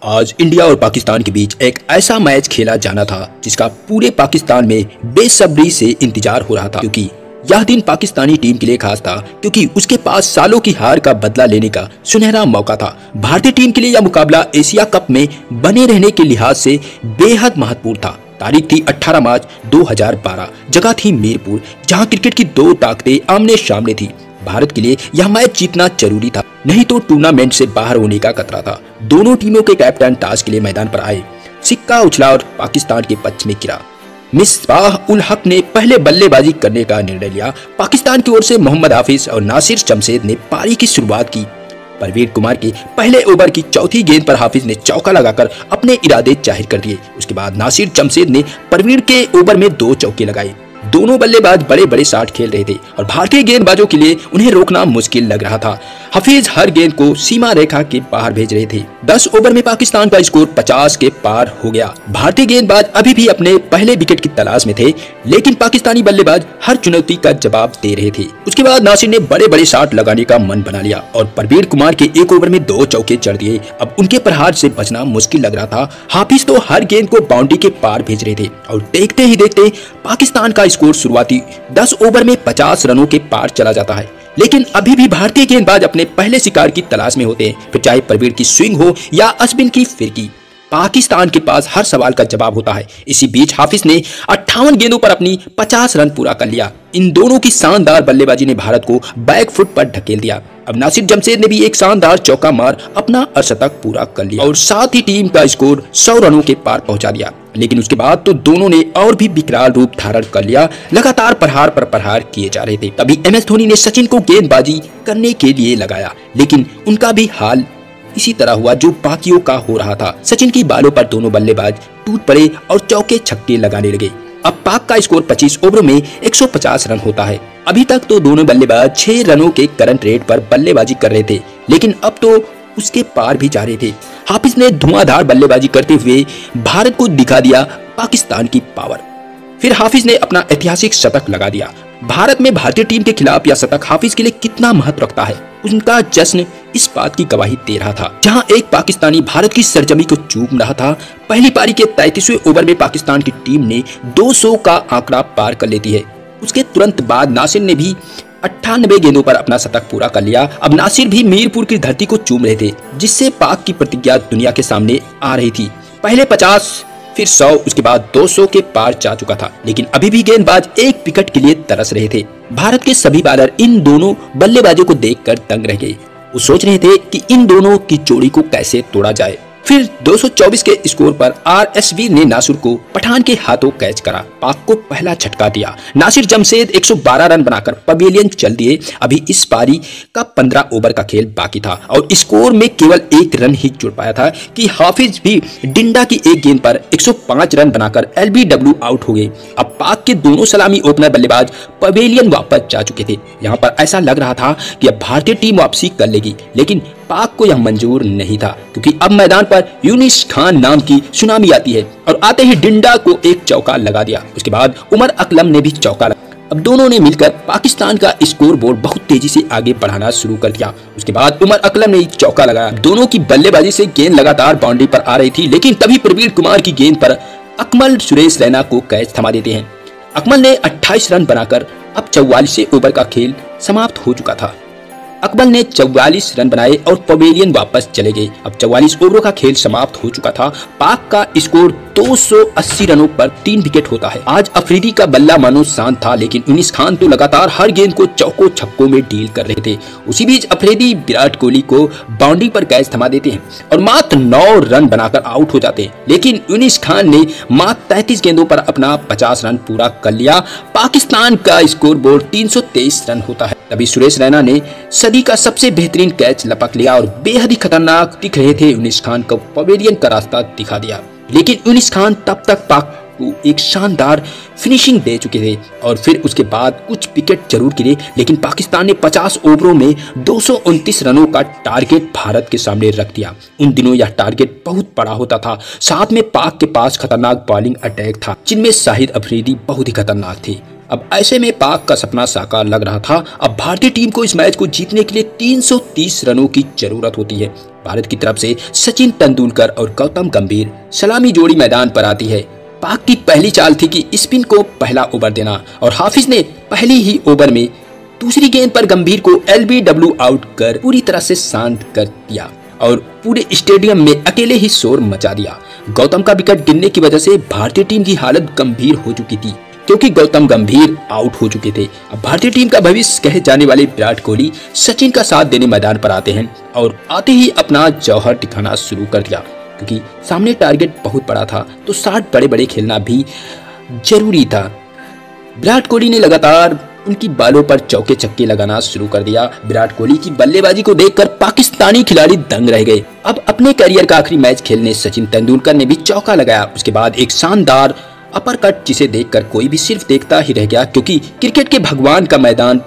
आज इंडिया और पाकिस्तान के बीच एक ऐसा मैच खेला जाना था जिसका पूरे पाकिस्तान में बेसब्री से इंतजार हो रहा था, क्योंकि यह दिन पाकिस्तानी टीम के लिए खास था क्योंकि उसके पास सालों की हार का बदला लेने का सुनहरा मौका था। भारतीय टीम के लिए यह मुकाबला एशिया कप में बने रहने के लिहाज से बेहद महत्वपूर्ण था। तारीख थी 18 मार्च 2012, जगह थी मीरपुर, जहां क्रिकेट की दो ताकतें आमने सामने थी। भारत के लिए यह मैच जीतना जरूरी था, नहीं तो टूर्नामेंट से बाहर होने का खतरा था। दोनों टीमों के कैप्टन टॉस के लिए मैदान पर आए, सिक्का उछला और पाकिस्तान के पक्ष में गिरा। मिसबाह उल हक ने पहले बल्लेबाजी करने का निर्णय लिया। पाकिस्तान की ओर से मोहम्मद हाफिज और नासिर जमशेद ने पारी की शुरुआत की। परवीन कुमार के पहले ओवर की चौथी गेंद पर हाफिज ने चौका लगाकर अपने इरादे जाहिर कर दिए। उसके बाद नासिर जमशेद ने परवीन के ओवर में 2 चौके लगाए। दोनों बल्लेबाज बड़े बड़े शॉट खेल रहे थे और भारतीय गेंदबाजों के लिए उन्हें रोकना मुश्किल लग रहा था। हाफिज हर गेंद को सीमा रेखा के बाहर भेज रहे थे। 10 ओवर में पाकिस्तान का स्कोर 50 के पार हो गया। भारतीय गेंदबाज अभी भी अपने पहले विकेट की तलाश में थे, लेकिन पाकिस्तानी बल्लेबाज हर चुनौती का जवाब दे रहे थे। उसके बाद नासिर ने बड़े बड़े शॉट लगाने का मन बना लिया और परवीन कुमार के 1 ओवर में 2 चौके चढ़ दिए। अब उनके प्रहार से बचना मुश्किल लग रहा था। हाफिज तो हर गेंद को बाउंड्री के पार भेज रहे थे और देखते ही देखते पाकिस्तान का स्कोर शुरुआती 10 ओवर में 50 रनों के पार चला जाता है। लेकिन अभी भी भारतीय गेंदबाज अपने पहले शिकार की तलाश में होते हैं, फिर चाहे परवीन की स्विंग हो या अश्विन की फिरकी। पाकिस्तान के पास हर सवाल का जवाब होता है। इसी बीच हाफिज ने 58 गेंदों पर अपनी 50 रन पूरा कर लिया। इन दोनों की शानदार बल्लेबाजी ने भारत को बैक फुट पर ढकेल दिया। अब नासिर जमशेद ने भी एक शानदार चौका मार अपना अर्धशतक पूरा कर लिया और साथ ही टीम का स्कोर 100 रनों के पार पहुंचा दिया। लेकिन उसके बाद तो दोनों ने और भी विकराल रूप धारण कर लिया। लगातार प्रहार पर प्रहार किए जा रहे थे। तभी MS धोनी ने सचिन को गेंदबाजी करने के लिए लगाया, लेकिन उनका भी हाल इसी तरह हुआ जो बाकियों का हो रहा था। सचिन की बालों पर दोनों बल्लेबाज टूट पड़े और चौके छक्के लगाने लगे। अब पाक का स्कोर 25 ओवरों में 150 रन होता है। अभी तक तो दोनों बल्लेबाज 6 रनों के करंट रेट पर बल्लेबाजी कर रहे थे, लेकिन अब तो उसके पार भी जा रहे थे। हाफिज ने धुआंधार बल्लेबाजी करते हुए भारत को दिखा दिया पाकिस्तान की पावर। फिर हाफिज ने अपना ऐतिहासिक शतक लगा दिया। भारत में भारतीय टीम के खिलाफ यह शतक हाफिज के लिए कितना महत्व रखता है, उनका जश्न इस बात की गवाही दे रहा था। जहां एक पाकिस्तानी भारत की सरजमी को चूम रहा था। पहली पारी के 33वें ओवर में पाकिस्तान की टीम ने 200 का आंकड़ा पार कर लेती है। उसके तुरंत बाद नासिर ने भी 98 गेंदों पर अपना शतक पूरा कर लिया। अब नासिर भी मीरपुर की धरती को चूम रहे थे, जिससे पाक की प्रतिज्ञा दुनिया के सामने आ रही थी। पहले 50, फिर 100, उसके बाद 200 के पार जा चुका था, लेकिन अभी भी गेंदबाज एक विकेट के लिए तरस रहे थे। भारत के सभी बॉलर इन दोनों बल्लेबाजों को देखकर दंग रह गए। वो सोच रहे थे कि इन दोनों की जोड़ी को कैसे तोड़ा जाए। फिर 224 के स्कोर पर RSV ने नासिर को पठान के हाथों कैच करा। पाक को पहला झटका दिया। नासिर जमशेद 112 रन बनाकर पवेलियन चल दिए। अभी इस पारी का 15 ओवर का खेल बाकी था और स्कोर में केवल 1 रन ही जुड़ पाया था कि हाफिज भी डिंडा की एक गेंद पर 105 रन बनाकर LBW आउट हो गए। अब पाक के दोनों सलामी ओपनर बल्लेबाज पवेलियन वापस जा चुके थे। यहाँ पर ऐसा लग रहा था कि अब भारतीय टीम वापसी कर लेगी, लेकिन पाक को यह मंजूर नहीं था, क्योंकि अब मैदान पर यूनिस खान नाम की सुनामी आती है और आते ही डिंडा को एक चौका लगा दिया। उसके बाद उमर अकलम ने भी चौका लगा। अब दोनों ने मिलकर पाकिस्तान का स्कोर बोर्ड बहुत तेजी से आगे बढ़ाना शुरू कर दिया। उसके बाद उमर अकलम ने एक चौका लगाया। दोनों की बल्लेबाजी से गेंद लगातार बाउंड्री पर आ रही थी, लेकिन तभी परवीन कुमार की गेंद पर अकमल सुरेश रैना को कैच थमा देते हैं। अकमल ने 28 रन बनाकर अब 44वें ओवर का खेल समाप्त हो चुका था। अकमल ने 44 रन बनाए और पवेलियन वापस चले गए। अब 44 ओवरों का खेल समाप्त हो चुका था। पाक का स्कोर 280 रनों पर 3 विकेट होता है। आज अफरीदी का बल्ला मानो शांत था, लेकिन यूनिस खान तो लगातार हर गेंद को चौकों छक्कों में डील कर रहे थे। उसी बीच अफरीदी विराट कोहली को बाउंड्री पर कैच थमा देते हैं और मात्र 9 रन बनाकर आउट हो जाते हैं। लेकिन यूनिस खान ने मात्र 33 गेंदों पर अपना 50 रन पूरा कर लिया। पाकिस्तान का स्कोर बोर्ड 323 रन होता है। तभी सुरेश रैना ने सदी का सबसे बेहतरीन कैच लपक लिया और बेहद ही खतरनाक दिख रहे थे यूनिस खान को पवेलियन का रास्ता दिखा दिया। लेकिन यूनिस खान तब तक पाक को एक शानदार फिनिशिंग दे चुके थे और फिर उसके बाद कुछ विकेट जरूर गिरे, लेकिन पाकिस्तान ने 50 ओवरों में 229 रनों का टारगेट भारत के सामने रख दिया। उन दिनों यह टारगेट बहुत बड़ा होता था। साथ में पाक के पास खतरनाक बॉलिंग अटैक था, जिनमें शाहिद अफरीदी बहुत ही खतरनाक थे। अब ऐसे में पाक का सपना साकार लग रहा था। अब भारतीय टीम को इस मैच को जीतने के लिए 330 रनों की जरूरत होती है। भारत की तरफ से सचिन तेंदुलकर और गौतम गंभीर सलामी जोड़ी मैदान पर आती है। पाक की पहली चाल थी कि स्पिन को पहला ओवर देना और हाफिज ने पहली ही ओवर में दूसरी गेंद पर गंभीर को LBW आउट कर पूरी तरह से शांत कर दिया और पूरे स्टेडियम में अकेले ही शोर मचा दिया। गौतम का विकेट गिरने की वजह से भारतीय टीम की हालत गंभीर हो चुकी थी क्योंकि गौतम गंभीर आउट हो चुके थे। अब भारतीय टीम का भविष्य कहे जाने वाले विराट कोहली सचिन का साथ देने मैदान पर आते हैं और आते ही अपना जौहर दिखाना शुरू कर दिया क्योंकि सामने टारगेट बहुत बड़ा था तो 60 बड़े बड़े खेलना भी जरूरी था। विराट कोहली ने लगातार उनकी बालों पर चौके छक्के लगाना शुरू कर दिया। विराट कोहली की बल्लेबाजी को देखकर पाकिस्तानी खिलाड़ी दंग रह गए। अब अपने करियर का आखिरी मैच खेलने सचिन तेंदुलकर ने भी चौका लगाया। उसके बाद एक शानदार अपरकट जिसे देखकर कोई भी सिर्फ देखता ही रह गया क्योंकि क्रिकेट के भगवान का मैदान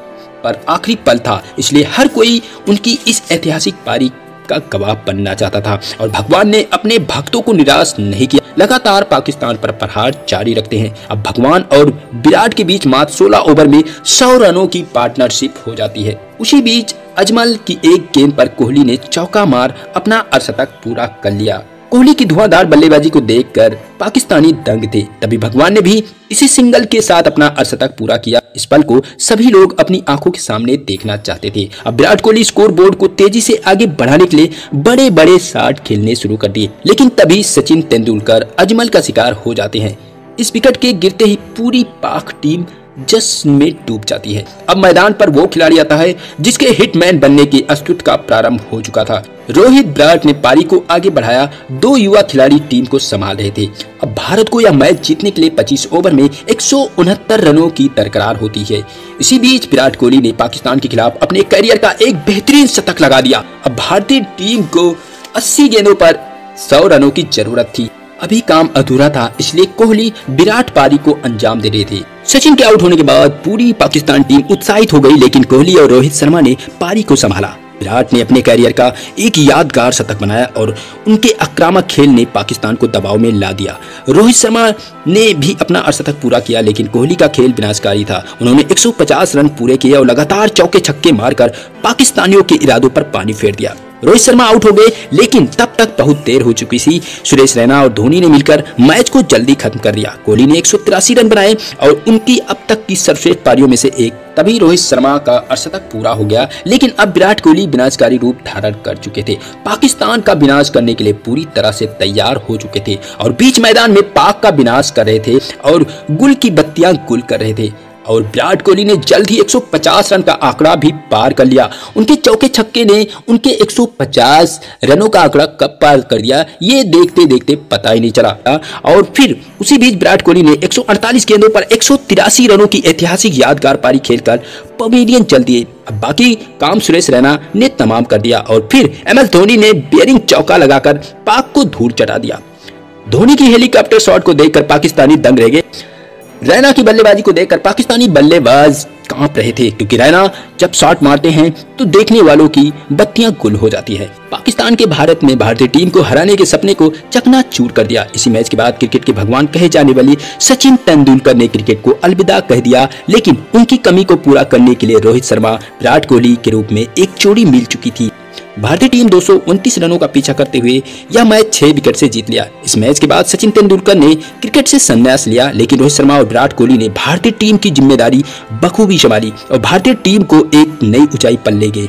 पर आखिरी पल था, इसलिए हर कोई उनकी इस ऐतिहासिक पारी का गवाह बनना चाहता था और भगवान ने अपने भक्तों को निराश नहीं किया। लगातार पाकिस्तान पर प्रहार जारी रखते हैं। अब भगवान और विराट के बीच मात्र 16 ओवर में 100 रनों की पार्टनरशिप हो जाती है। उसी बीच अजमल की एक गेंद पर कोहली ने चौका मार अपना अर्धशतक पूरा कर लिया। कोहली की धुआंधार बल्लेबाजी को देखकर पाकिस्तानी दंग थे। तभी भगवान ने भी इसी सिंगल के साथ अपना अर्धशतक पूरा किया। इस पल को सभी लोग अपनी आंखों के सामने देखना चाहते थे। अब विराट कोहली स्कोर बोर्ड को तेजी से आगे बढ़ाने के लिए बड़े बड़े शॉट खेलने शुरू कर दिए, लेकिन तभी सचिन तेंदुलकर अजमल का शिकार हो जाते हैं। इस विकेट के गिरते ही पूरी पाक टीम जश्न में डूब जाती है। अब मैदान पर वो खिलाड़ी आता है जिसके हिटमैन बनने की अस्तित्व का प्रारंभ हो चुका था। रोहित विराट ने पारी को आगे बढ़ाया। 2 युवा खिलाड़ी टीम को संभाल रहे थे। अब भारत को यह मैच जीतने के लिए 25 ओवर में 169 रनों की दरकार होती है। इसी बीच विराट कोहली ने पाकिस्तान के खिलाफ अपने करियर का एक बेहतरीन शतक लगा दिया। अब भारतीय टीम को 80 गेंदों पर 100 रनों की जरूरत थी। अभी काम अधूरा था, इसलिए कोहली विराट पारी को अंजाम दे रहे थे। सचिन के आउट होने के बाद पूरी पाकिस्तान टीम उत्साहित हो गई, लेकिन कोहली और रोहित शर्मा ने पारी को संभाला। विराट ने अपने करियर का एक यादगार शतक बनाया और उनके आक्रामक खेल ने पाकिस्तान को दबाव में ला दिया। रोहित शर्मा ने भी अपना अर्धशतक पूरा किया, लेकिन कोहली का खेल विनाशकारी था। उन्होंने 150 रन पूरे किए और लगातार चौके छक्के मारकर पाकिस्तानियों के इरादों पर पानी फेर दिया। रोहित शर्मा आउट हो गए, लेकिन तब तक बहुत देर हो चुकी थी। सुरेश रैना और धोनी ने मिलकर मैच को जल्दी खत्म कर दिया। कोहली ने 183 रन बनाए और उनकी अब तक की सर्वश्रेष्ठ पारियों में से एक। तभी रोहित शर्मा का अर्धशतक पूरा हो गया, लेकिन अब विराट कोहली विनाशकारी रूप धारण कर चुके थे। पाकिस्तान का विनाश करने के लिए पूरी तरह से तैयार हो चुके थे और बीच मैदान में पाक का विनाश कर रहे थे और गुल की बत्तियां गुल कर रहे थे। और विराट कोहली ने जल्द ही 150 रन का आंकड़ा भी पार कर लिया। उनके चौके छक्के ने उनके 150 रनों का आंकड़ा कब पार कर दिया, ये देखते देखते पता ही नहीं चला। और फिर उसी बीच विराट कोहली ने 148 गेंदों पर 183 रनों की ऐतिहासिक यादगार पारी खेलकर पवेलियन चल दिए। अब बाकी काम सुरेश रैना ने तमाम कर दिया और फिर MS धोनी ने बेयरिंग चौका लगाकर पाक को धूल चटा दिया। धोनी की हेलीकॉप्टर शॉट को देखकर पाकिस्तानी दंग रह गए। रैना की बल्लेबाजी को देखकर पाकिस्तानी बल्लेबाज कांप रहे थे, क्योंकि रैना जब शॉट मारते हैं तो देखने वालों की बत्तियां गुल हो जाती है। पाकिस्तान के भारत में भारतीय टीम को हराने के सपने को चकनाचूर कर दिया। इसी मैच के बाद क्रिकेट के भगवान कहे जाने वाले सचिन तेंदुलकर ने क्रिकेट को अलविदा कह दिया, लेकिन उनकी कमी को पूरा करने के लिए रोहित शर्मा विराट कोहली के रूप में एक जोड़ी मिल चुकी थी। भारतीय टीम 229 रनों का पीछा करते हुए यह मैच 6 विकेट से जीत लिया। इस मैच के बाद सचिन तेंदुलकर ने क्रिकेट से संन्यास लिया, लेकिन रोहित शर्मा और विराट कोहली ने भारतीय टीम की जिम्मेदारी बखूबी संभाली और भारतीय टीम को एक नई ऊंचाई पर ले गए।